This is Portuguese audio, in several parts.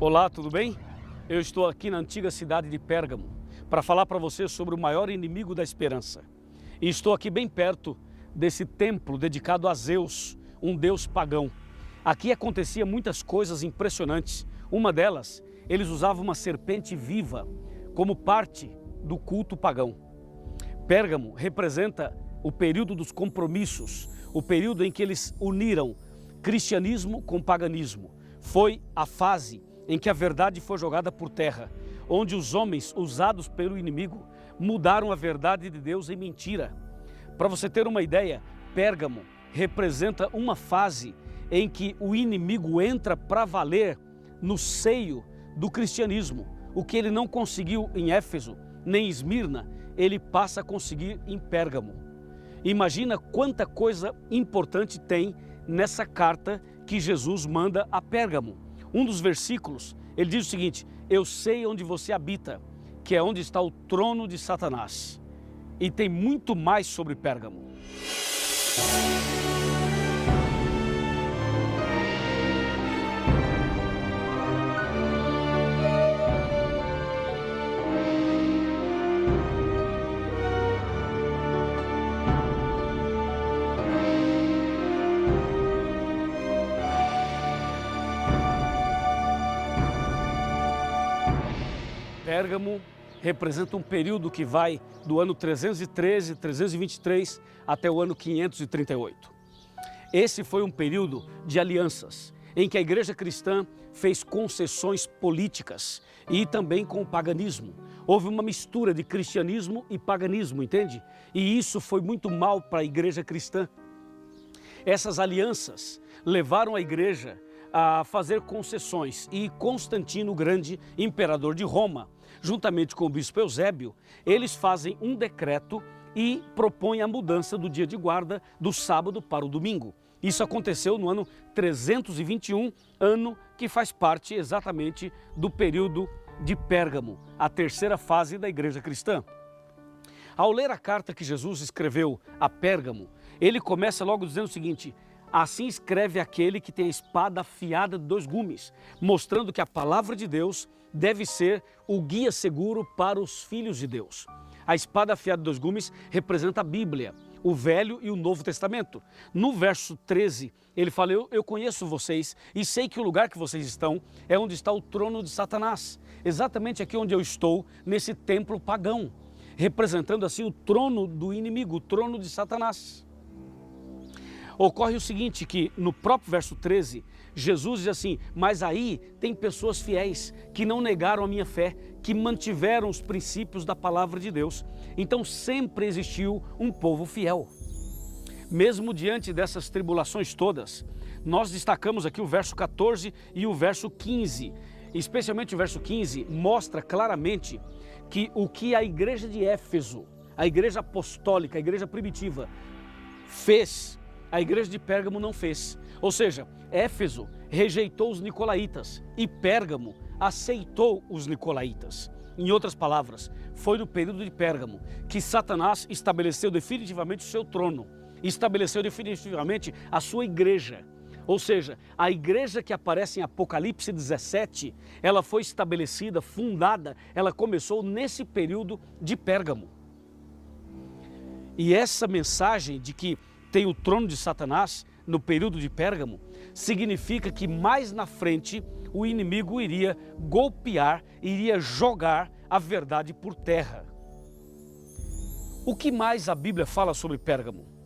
Olá, tudo bem? Eu estou aqui na antiga cidade de Pérgamo para falar para você sobre o maior inimigo da esperança. E estou aqui bem perto desse templo dedicado a Zeus, um deus pagão. Aqui acontecia muitas coisas impressionantes. Uma delas, eles usavam uma serpente viva como parte do culto pagão. Pérgamo representa o período dos compromissos, o período em que eles uniram cristianismo com paganismo. Foi a fase em que a verdade foi jogada por terra, onde os homens usados pelo inimigo mudaram a verdade de Deus em mentira. Para você ter uma ideia, Pérgamo representa uma fase em que o inimigo entra para valer no seio do cristianismo. O que ele não conseguiu em Éfeso, nem em Esmirna, ele passa a conseguir em Pérgamo. Imagina quanta coisa importante tem nessa carta que Jesus manda a Pérgamo. Um dos versículos, ele diz o seguinte: eu sei onde você habita, que é onde está o trono de Satanás. E tem muito mais sobre Pérgamo. Pérgamo representa um período que vai do ano 313, 323 até o ano 538. Esse foi um período de alianças, em que a igreja cristã fez concessões políticas e também com o paganismo. Houve uma mistura de cristianismo e paganismo, entende? E isso foi muito mal para a igreja cristã. Essas alianças levaram a igreja a fazer concessões e Constantino, o grande imperador de Roma, juntamente com o bispo Eusébio, eles fazem um decreto e propõem a mudança do dia de guarda do sábado para o domingo. Isso aconteceu no ano 321, ano que faz parte exatamente do período de Pérgamo, a terceira fase da igreja cristã. Ao ler a carta que Jesus escreveu a Pérgamo, ele começa logo dizendo o seguinte: assim escreve aquele que tem a espada afiada de dois gumes, mostrando que a palavra de Deus deve ser o guia seguro para os filhos de Deus. A espada afiada de dois gumes representa a Bíblia, o Velho e o Novo Testamento. No verso 13, ele fala: eu conheço vocês e sei que o lugar que vocês estão é onde está o trono de Satanás. Exatamente aqui onde eu estou, nesse templo pagão, representando assim o trono do inimigo, o trono de Satanás. Ocorre o seguinte, que no próprio verso 13, Jesus diz assim: mas aí tem pessoas fiéis que não negaram a minha fé, que mantiveram os princípios da palavra de Deus. Então sempre existiu um povo fiel. Mesmo diante dessas tribulações todas, nós destacamos aqui o verso 14 e o verso 15. Especialmente o verso 15 mostra claramente que o que a igreja de Éfeso, a igreja apostólica, a igreja primitiva, fez, a igreja de Pérgamo não fez. Ou seja, Éfeso rejeitou os nicolaítas e Pérgamo aceitou os nicolaítas. Em outras palavras, foi no período de Pérgamo que Satanás estabeleceu definitivamente o seu trono, estabeleceu definitivamente a sua igreja. Ou seja, a igreja que aparece em Apocalipse 17, ela foi estabelecida, fundada, ela começou nesse período de Pérgamo. E essa mensagem de que tem o trono de Satanás no período de Pérgamo, significa que mais na frente o inimigo iria golpear, iria jogar a verdade por terra. O que mais a Bíblia fala sobre Pérgamo?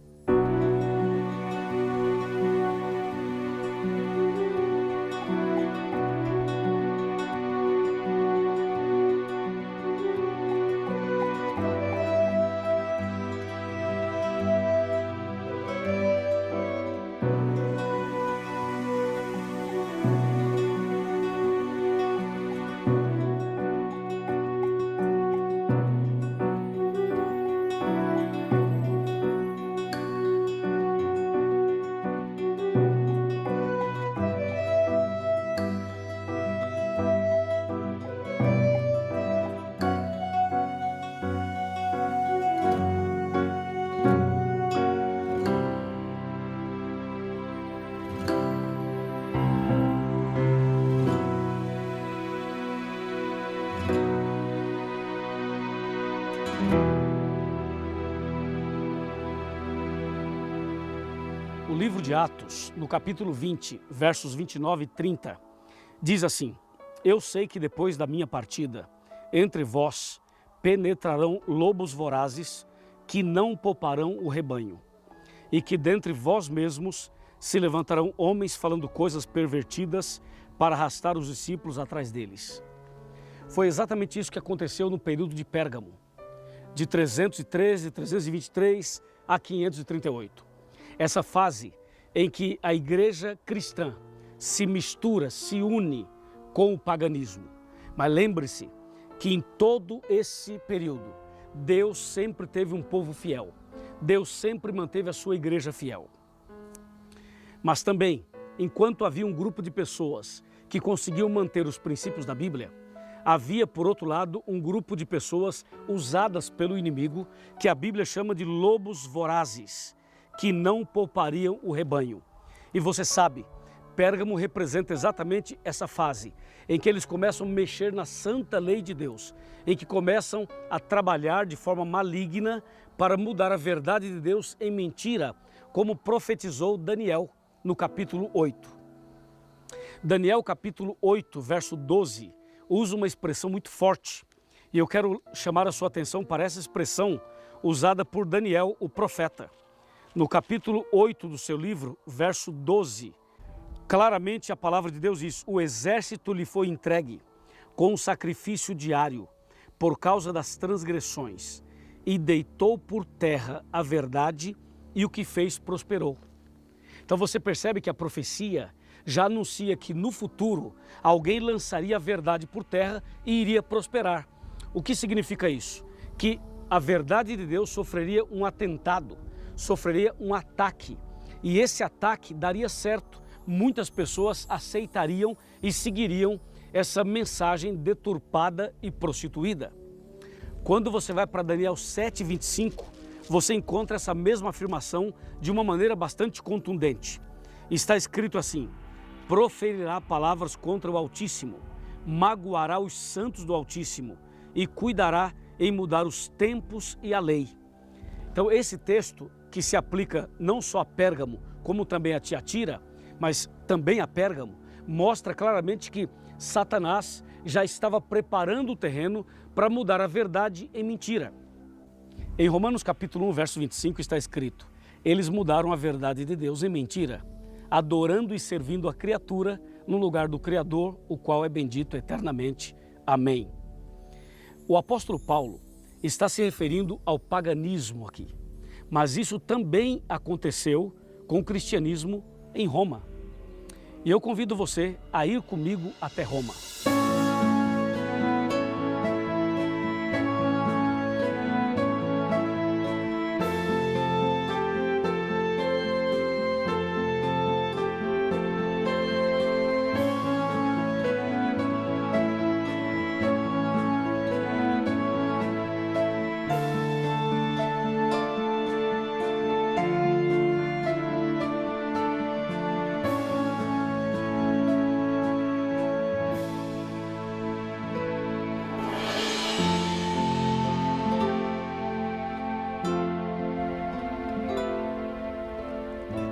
o livro de Atos, no capítulo 20, versos 29 e 30, diz assim: eu sei que depois da minha partida, entre vós penetrarão lobos vorazes que não pouparão o rebanho, e que dentre vós mesmos se levantarão homens falando coisas pervertidas para arrastar os discípulos atrás deles. Foi exatamente isso que aconteceu no período de Pérgamo, de 313, 323 a 538. Essa fase em que a igreja cristã se mistura, se une com o paganismo. Mas lembre-se que em todo esse período, Deus sempre teve um povo fiel. Deus sempre manteve a sua igreja fiel. Mas também, enquanto havia um grupo de pessoas que conseguiam manter os princípios da Bíblia, havia, por outro lado, um grupo de pessoas usadas pelo inimigo, que a Bíblia chama de lobos vorazes, que não poupariam o rebanho. E você sabe, Pérgamo representa exatamente essa fase, em que eles começam a mexer na santa lei de Deus, em que começam a trabalhar de forma maligna para mudar a verdade de Deus em mentira, como profetizou Daniel no capítulo 8. Daniel capítulo 8, verso 12, usa uma expressão muito forte, e eu quero chamar a sua atenção para essa expressão usada por Daniel, o profeta. No capítulo 8 do seu livro, verso 12, claramente a palavra de Deus diz: o exército lhe foi entregue com um sacrifício diário por causa das transgressões, e deitou por terra a verdade, e o que fez prosperou. Então você percebe que a profecia já anuncia que no futuro alguém lançaria a verdade por terra e iria prosperar. O que significa isso? Que a verdade de Deus sofreria um atentado, sofreria um ataque, e esse ataque daria certo. Muitas pessoas aceitariam e seguiriam essa mensagem deturpada e prostituída. Quando você vai para Daniel 7:25, você encontra essa mesma afirmação de uma maneira bastante contundente. Está escrito assim: proferirá palavras contra o Altíssimo, magoará os santos do Altíssimo e cuidará em mudar os tempos e a lei. Então esse texto, que se aplica não só a Pérgamo, como também a Tiatira, mas também a Pérgamo, mostra claramente que Satanás já estava preparando o terreno para mudar a verdade em mentira. Em Romanos capítulo 1, verso 25 está escrito: eles mudaram a verdade de Deus em mentira, adorando e servindo a criatura no lugar do Criador, o qual é bendito eternamente. Amém. O apóstolo Paulo está se referindo ao paganismo aqui, mas isso também aconteceu com o cristianismo em Roma. E eu convido você a ir comigo até Roma.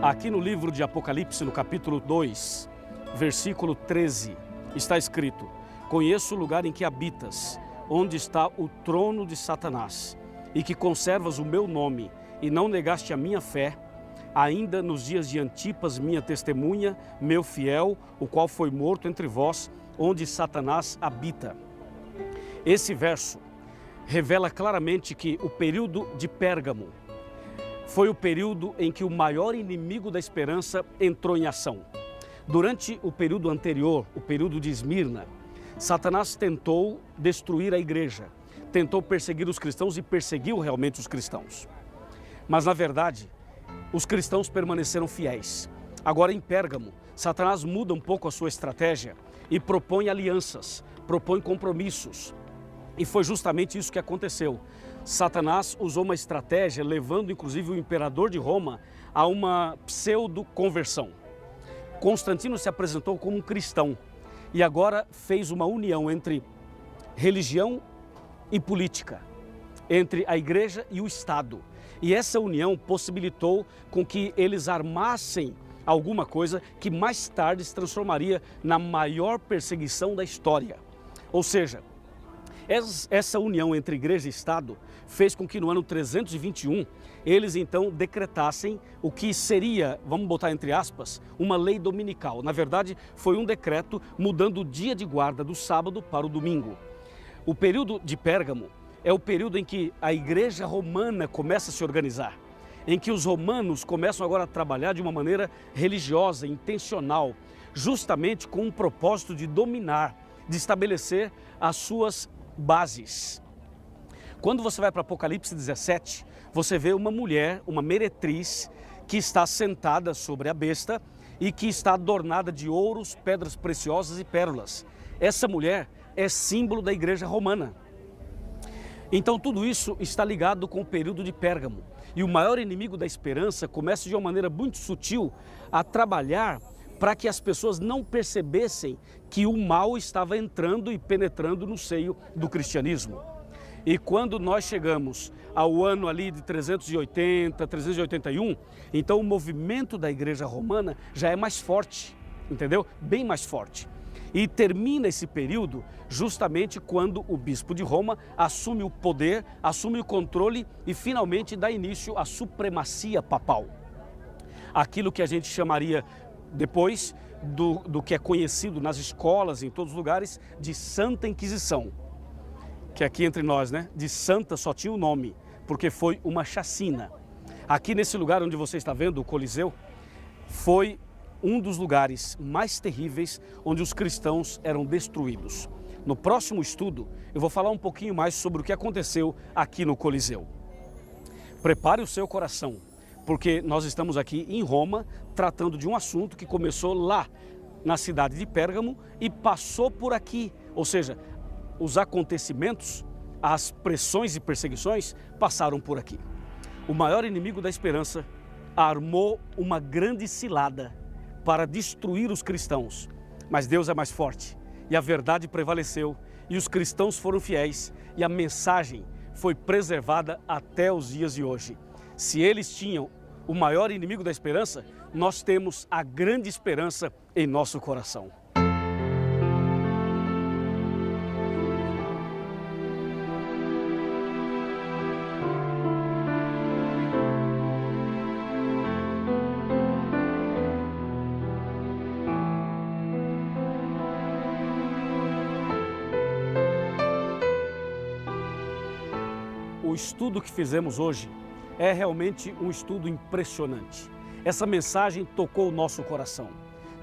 Aqui no livro de Apocalipse, no capítulo 2, versículo 13, está escrito: conheço o lugar em que habitas, onde está o trono de Satanás, e que conservas o meu nome, e não negaste a minha fé, ainda nos dias de Antipas, minha testemunha, meu fiel, o qual foi morto entre vós, onde Satanás habita. Esse verso revela claramente que o período de Pérgamo foi o período em que o maior inimigo da esperança entrou em ação. Durante o período anterior, o período de Esmirna, Satanás tentou destruir a igreja, tentou perseguir os cristãos e perseguiu realmente os cristãos. Mas, na verdade, os cristãos permaneceram fiéis. Agora, em Pérgamo, Satanás muda um pouco a sua estratégia e propõe alianças, propõe compromissos. E foi justamente isso que aconteceu. Satanás usou uma estratégia, levando inclusive o imperador de Roma a uma pseudo-conversão. Constantino se apresentou como um cristão e agora fez uma união entre religião e política, entre a igreja e o Estado. E essa união possibilitou com que eles armassem alguma coisa que mais tarde se transformaria na maior perseguição da história. Ou seja, essa união entre igreja e Estado fez com que no ano 321 eles então decretassem o que seria, vamos botar entre aspas, uma lei dominical. Na verdade, foi um decreto mudando o dia de guarda do sábado para o domingo. O período de Pérgamo é o período em que a igreja romana começa a se organizar, em que os romanos começam agora a trabalhar de uma maneira religiosa, intencional, justamente com o propósito de dominar, de estabelecer as suas bases. Quando você vai para Apocalipse 17, você vê uma mulher, uma meretriz, que está sentada sobre a besta e que está adornada de ouros, pedras preciosas e pérolas. Essa mulher é símbolo da igreja romana. Então tudo isso está ligado com o período de Pérgamo. E o maior inimigo da esperança começa de uma maneira muito sutil a trabalhar para que as pessoas não percebessem que o mal estava entrando e penetrando no seio do cristianismo. E quando nós chegamos ao ano ali de 380, 381, então o movimento da igreja romana já é mais forte, entendeu? Bem mais forte. E termina esse período justamente quando o bispo de Roma assume o poder, assume o controle e finalmente dá início à supremacia papal. Aquilo que a gente chamaria depois do que é conhecido nas escolas, em todos os lugares, de Santa Inquisição. Que aqui entre nós, né, de santa só tinha o nome, porque foi uma chacina. Aqui nesse lugar onde você está vendo, o Coliseu, foi um dos lugares mais terríveis onde os cristãos eram destruídos. No próximo estudo, eu vou falar um pouquinho mais sobre o que aconteceu aqui no Coliseu. Prepare o seu coração, porque nós estamos aqui em Roma tratando de um assunto que começou lá na cidade de Pérgamo e passou por aqui, ou seja, os acontecimentos, as pressões e perseguições passaram por aqui. O maior inimigo da esperança armou uma grande cilada para destruir os cristãos, mas Deus é mais forte e a verdade prevaleceu e os cristãos foram fiéis e a mensagem foi preservada até os dias de hoje. Se eles tinham o maior inimigo da esperança, nós temos a grande esperança em nosso coração. O estudo que fizemos hoje é realmente um estudo impressionante. Essa mensagem tocou o nosso coração.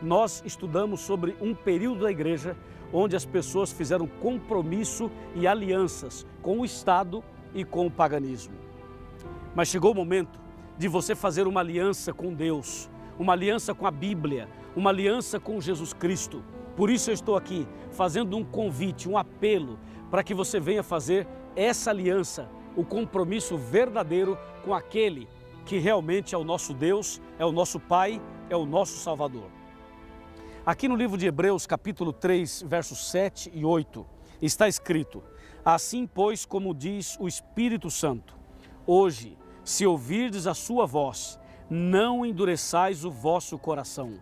Nós estudamos sobre um período da igreja onde as pessoas fizeram compromisso e alianças com o Estado e com o paganismo. Mas chegou o momento de você fazer uma aliança com Deus, uma aliança com a Bíblia, uma aliança com Jesus Cristo. Por isso eu estou aqui fazendo um convite, um apelo para que você venha fazer essa aliança, o compromisso verdadeiro com aquele que realmente é o nosso Deus, é o nosso Pai, é o nosso Salvador. Aqui no livro de Hebreus, capítulo 3, versos 7 e 8, está escrito: assim, pois, como diz o Espírito Santo, hoje, se ouvirdes a sua voz, não endureçais o vosso coração.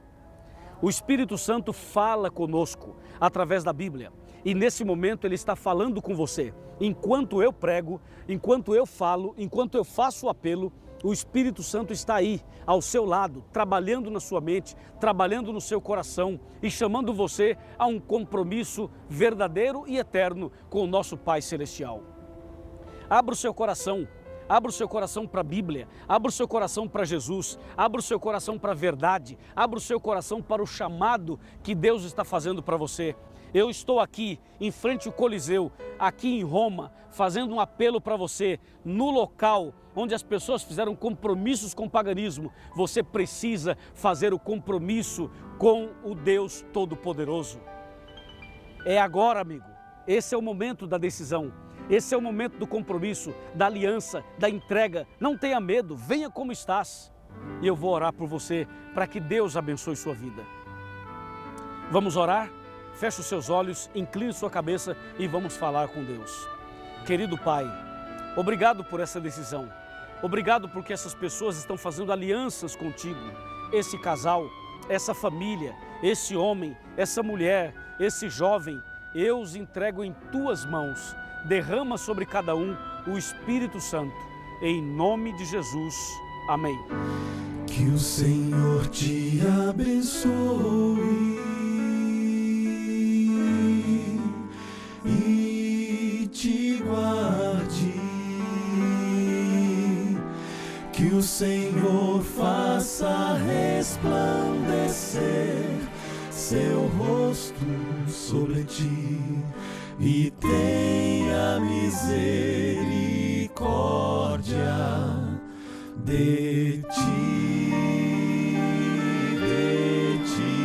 O Espírito Santo fala conosco através da Bíblia. E nesse momento ele está falando com você. Enquanto eu prego, enquanto eu falo, enquanto eu faço o apelo, o Espírito Santo está aí, ao seu lado, trabalhando na sua mente, trabalhando no seu coração e chamando você a um compromisso verdadeiro e eterno com o nosso Pai Celestial. Abra o seu coração. Abra o seu coração para a Bíblia, abra o seu coração para Jesus, abra o seu coração para a verdade, abra o seu coração para o chamado que Deus está fazendo para você. Eu estou aqui, em frente ao Coliseu, aqui em Roma, fazendo um apelo para você, no local onde as pessoas fizeram compromissos com o paganismo. Você precisa fazer o compromisso com o Deus Todo-Poderoso. É agora, amigo. Esse é o momento da decisão. Esse é o momento do compromisso, da aliança, da entrega. Não tenha medo, venha como estás. E eu vou orar por você para que Deus abençoe sua vida. Vamos orar? Feche os seus olhos, incline sua cabeça e vamos falar com Deus. Querido Pai, obrigado por essa decisão. Obrigado porque essas pessoas estão fazendo alianças contigo. Esse casal, essa família, esse homem, essa mulher, esse jovem, eu os entrego em tuas mãos. Derrama sobre cada um o Espírito Santo. Em nome de Jesus. Amém. Que o Senhor te abençoe e te guarde. Que o Senhor faça resplandecer seu rosto sobre ti e tenha misericórdia de ti, de ti.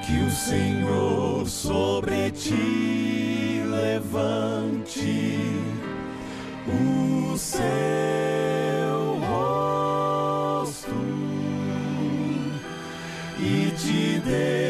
Que o Senhor sobre ti levante o seu rosto e te dê